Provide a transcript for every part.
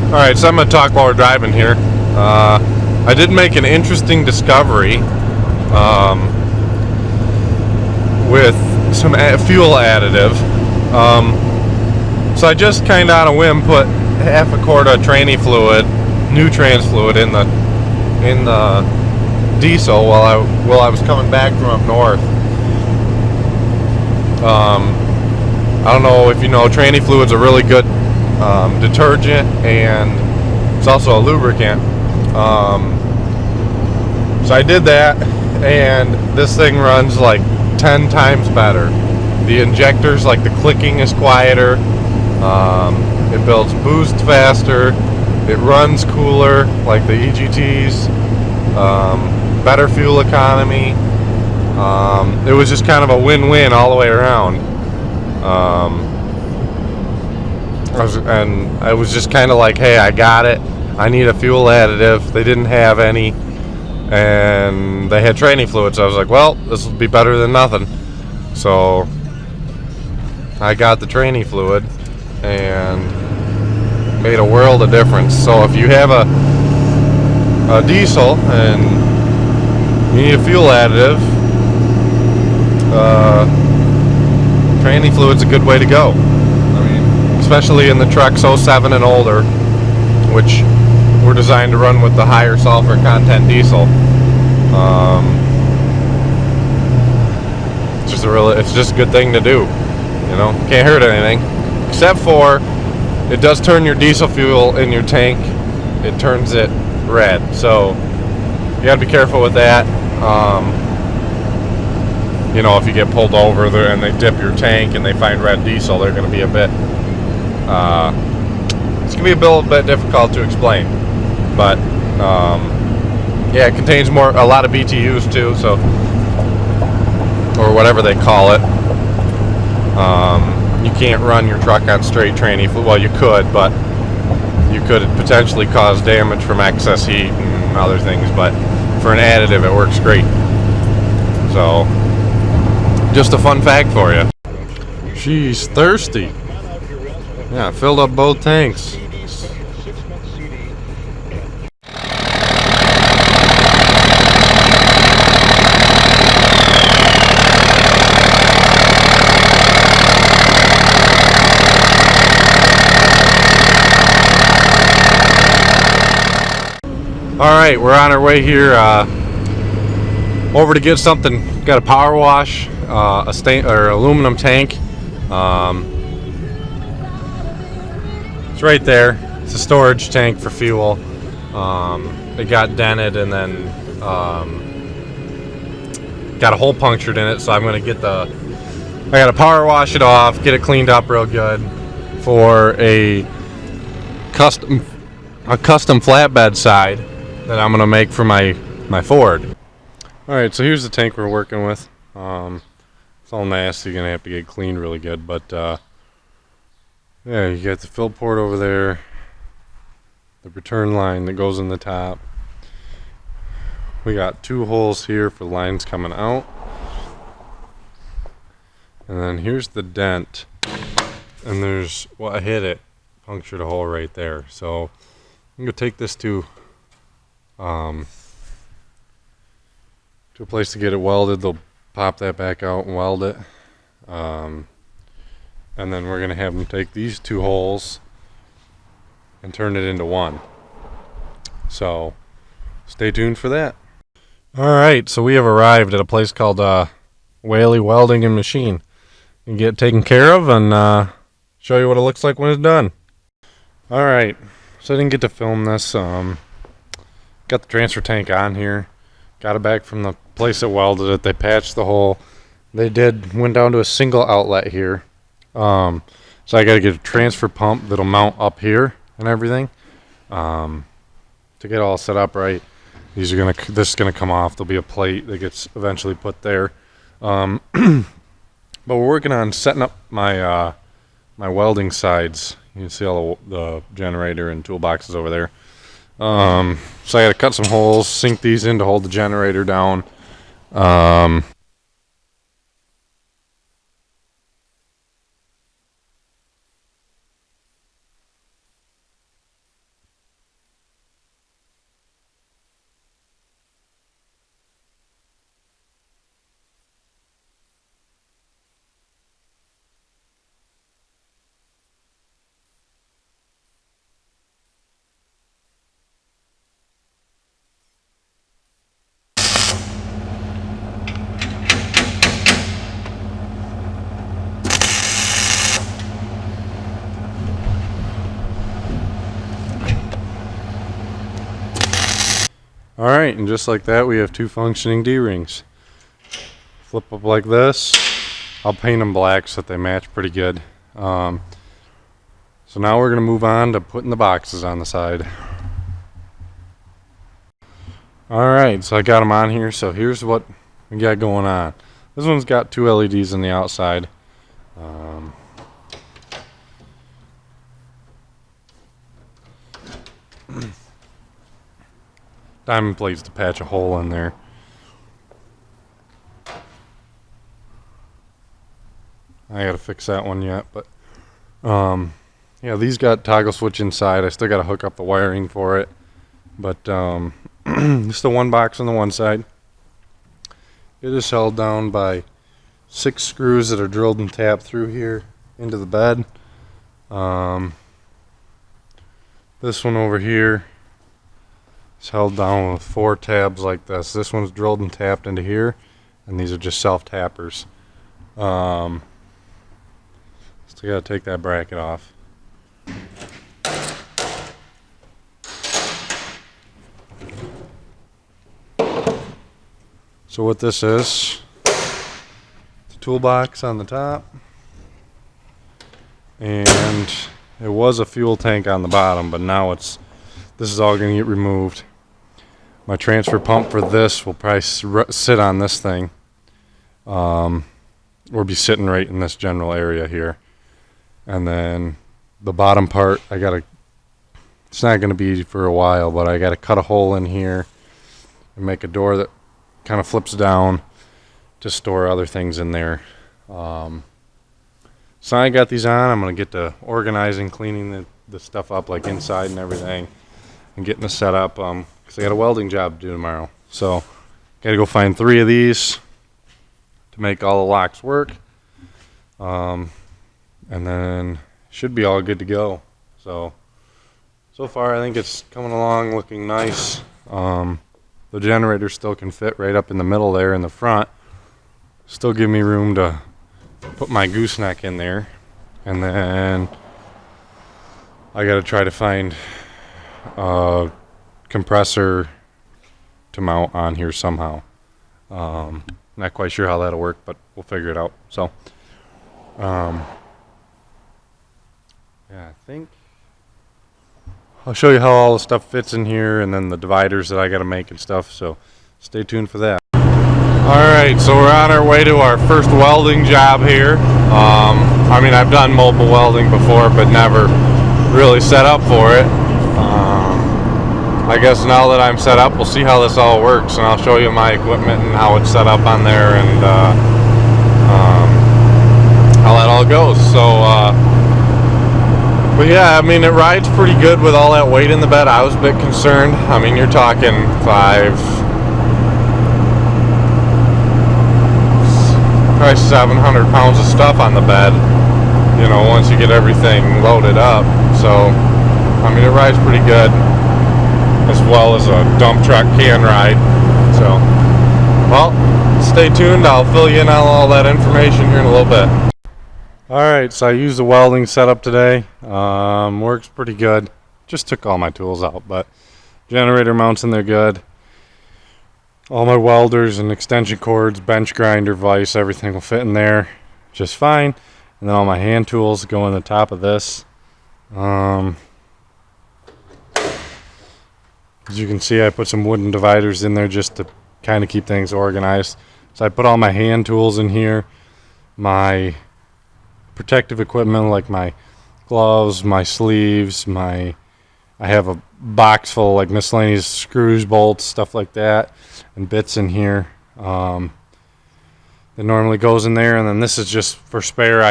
Alright, so I'm going to talk while we're driving here. I did make an interesting discovery with some fuel additive. So I just kind of on a whim put half a quart of tranny fluid, new trans fluid, in the diesel while I was coming back from up north. I don't know if you know, tranny fluid's a really good detergent, and it's also a lubricant. So I did that, and this thing runs like 10 times better. The injectors, like the clicking is quieter, it builds boost faster, it runs cooler like the EGTs, better fuel economy. It was just kind of a win-win all the way around. I was just kind of like, hey, I got it. I need a fuel additive. They didn't have any, and they had tranny fluid, so I was like, well, this will be better than nothing. So I got the tranny fluid, and made a world of difference. So if you have a diesel and you need a fuel additive, tranny fluid's a good way to go. Especially in the trucks 07 and older, which were designed to run with the higher sulfur content diesel. It's just a good thing to do. You know, can't hurt anything, except for it does turn your diesel fuel in your tank. It turns it red, so you gotta be careful with that. You know, if you get pulled over there and they dip your tank and they find red diesel, they're gonna be a bit. It's gonna be a little bit difficult to explain, but yeah, it contains a lot of BTUs too, so, or whatever they call it. You can't run your truck on straight tranny fluid. Well, you could, but you could potentially cause damage from excess heat and other things. But for an additive, it works great. So, just a fun fact for you. She's thirsty. Yeah, filled up both tanks. Alright, we're on our way here over to get something. Got a power wash, a aluminum tank. It's right there. It's a storage tank for fuel. It got dented and then got a hole punctured in it, so I'm gonna I gotta power wash it off, get it cleaned up real good for a custom flatbed side that I'm gonna make for my Ford. Alright, so here's the tank we're working with. It's all nasty, gonna have to get cleaned really good, but yeah, you got the fill port over there, the return line that goes in the top. We got 2 holes here for lines coming out, and then here's the dent, and there's, well, I hit it, punctured a hole right there. So I'm gonna take this to a place to get it welded. They'll pop that back out and weld it, and then we're gonna have them take these 2 holes and turn it into one. So stay tuned for that. Alright, so we have arrived at a place called Whaley Welding and Machine. You can get it taken care of and show you what it looks like when it's done. Alright, so I didn't get to film this. Got the transfer tank on here. Got it back from the place that welded it. They patched the hole. They went down to a single outlet here. So I got to get a transfer pump that'll mount up here and everything. To get all set up right. This is gonna come off. There'll be a plate that gets eventually put there. But we're working on setting up my my welding sides. You can see all the generator and toolboxes over there. So I got to cut some holes, sink these in to hold the generator down. Alright, and just like that we have 2 functioning D-rings. Flip up like this. I'll paint them black so that they match pretty good. So now we're going to move on to putting the boxes on the side. Alright, so I got them on here. So here's what we got going on. This one's got 2 LEDs on the outside. Diamond plates to patch a hole in there. I gotta fix that one yet, but yeah, these got toggle switch inside. I still gotta hook up the wiring for it, but just the one box on the one side. It is held down by 6 screws that are drilled and tapped through here into the bed. This one over here is held down with 4 tabs like this. This one's drilled and tapped into here, and these are just self-tappers. Still gotta take that bracket off. So what this is, the toolbox on the top, and it was a fuel tank on the bottom, but now this is all going to get removed. My transfer pump for this will probably sit on this thing, or be sitting right in this general area here. And then the bottom part, it's not going to be for a while, but I got to cut a hole in here and make a door that kind of flips down to store other things in there. So I got these on. I'm going to get to organizing, cleaning the stuff up, like inside and everything, and getting the setup, because I got a welding job to do tomorrow. So got to go find 3 of these to make all the locks work, and then should be all good to go. So far I think it's coming along looking nice. The generator still can fit right up in the middle there in the front. Still give me room to put my gooseneck in there. And then I got to try to find a compressor to mount on here somehow. Not quite sure how that'll work, but we'll figure it out. So yeah, I think I'll show you how all the stuff fits in here, and then the dividers that I got to make and stuff, so stay tuned for that. Alright, so we're on our way to our first welding job here. I mean, I've done mobile welding before, but never really set up for it. I guess now that I'm set up, we'll see how this all works, and I'll show you my equipment and how it's set up on there, and how that all goes. But yeah, I mean, it rides pretty good with all that weight in the bed. I was a bit concerned. I mean, you're talking probably 700 pounds of stuff on the bed, you know, once you get everything loaded up. So, I mean, it rides pretty good, as well as a dump truck can ride. So, well, stay tuned. I'll fill you in on all that information here in a little bit. Alright, so I used the welding setup today. Works pretty good. Just took all my tools out, but generator mounts in there good. All my welders and extension cords, bench grinder, vise, everything will fit in there just fine. And then all my hand tools go in the top of this. As you can see, I put some wooden dividers in there just to kind of keep things organized. So I put all my hand tools in here, my protective equipment like my gloves, my sleeves, I have a box full of like miscellaneous screws, bolts, stuff like that, and bits in here that normally goes in there. And then this is just for spare.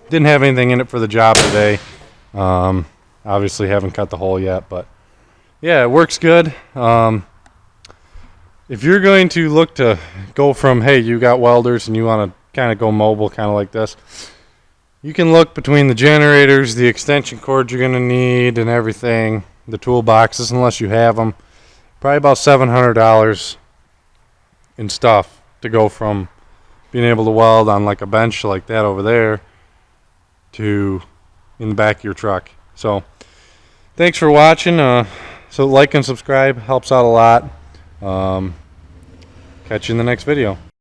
Didn't have anything in it for the job today. Obviously haven't cut the hole yet, but yeah, it works good. If you're going to look to go from, hey, you got welders and you want to kind of go mobile, kind of like this, you can look between the generators, the extension cords you're going to need, and everything, the toolboxes, unless you have them. Probably about $700 in stuff to go from being able to weld on like a bench like that over there to in the back of your truck. So, thanks for watching. So like and subscribe, helps out a lot. Catch you in the next video.